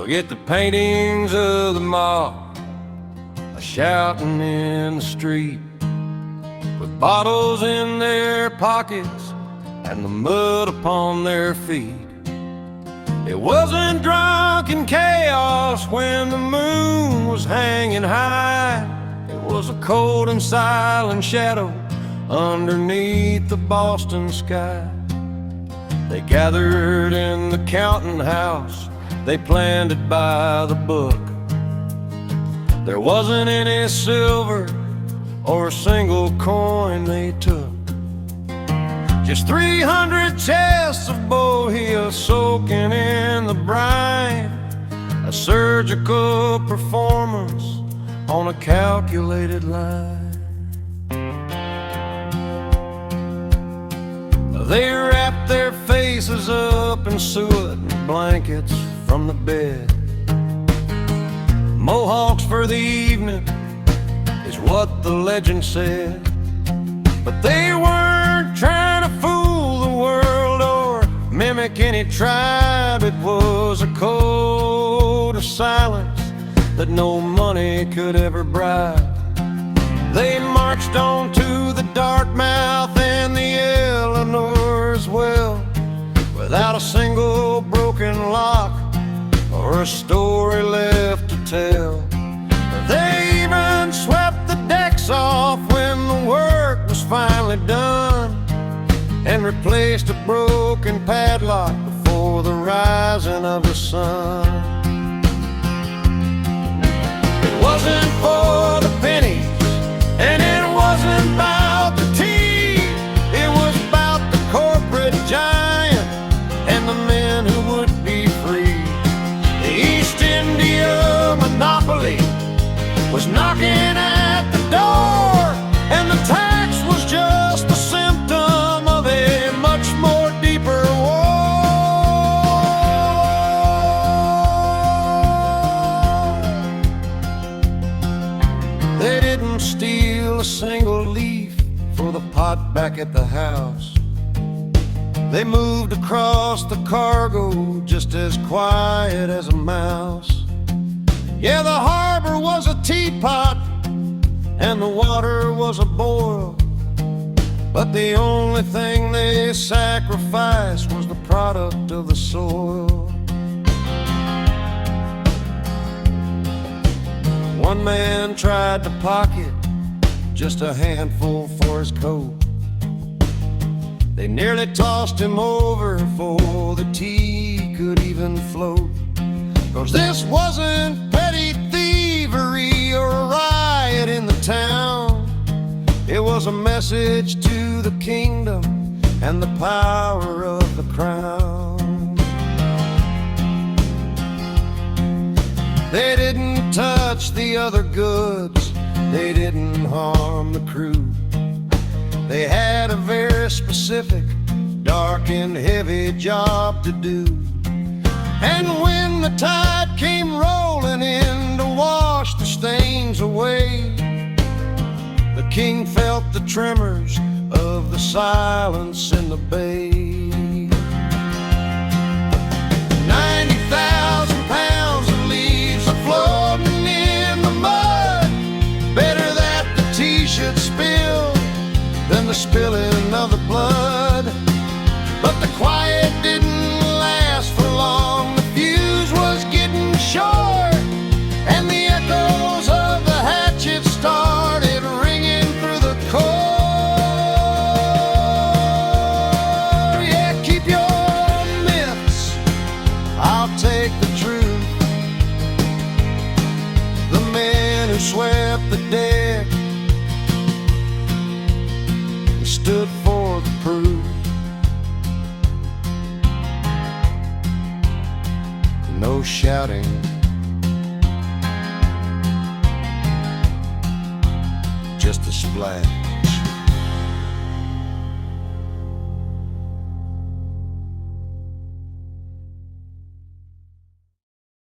Forget the paintings of the mob shouting in the street, with bottles in their pockets and the mud upon their feet. It wasn't drunken chaos when the moon was hanging high. It was a cold and silent shadow underneath the Boston sky. They gathered in the counting house, they planned it by the book. There wasn't any silver or a single coin they took. Just 300 chests of bohea soaking in the brine, a surgical performance on a calculated line. They wrapped their faces up in suet and blankets from the bed. Mohawks for the evening is what the legend said. But they weren't trying to fool the world or mimic any tribe. It was a code of silence that no money could ever bribe. They marched on to the Dartmouth and the Eleanor as well, without a single broken lock or a story left to tell. They even swept the decks off when the work was finally done, and replaced a broken padlock before the rising of the sun. It wasn't for the pennies, and it wasn't about the tea. It was about the corporate giant and the men who would be free. The East India monopoly was knocking at the door, and the tax was just a symptom of a much more deeper war. They didn't steal a single leaf for the pot back at the house. They moved across the cargo just as quiet as a mouse. Yeah, the harbor was a teapot and the water was a boil, but the only thing they sacrificed was the product of the soil. One man tried to pocket just a handful for his coat. They nearly tossed him over before the tea could even float. 'Cause this wasn't petty thievery or a riot in the town. It was a message to the kingdom and the power of the crown. They didn't touch the other goods, they didn't harm the crew. They had a very specific, dark and heavy job to do. And when the tide came rolling in to wash the stains away, the king felt the tremors of the silence in the bay. 90,000 pounds of leaves are floating in the mud. Better that the tea should spill than the spilling of the blood. But the quiet didn't last for long. The fuse was getting short, and the echoes of the hatchet started ringing through the core. Yeah, keep your myths, I'll take the truth. The man who swept the deck stood for the proof. No shouting, just a splash.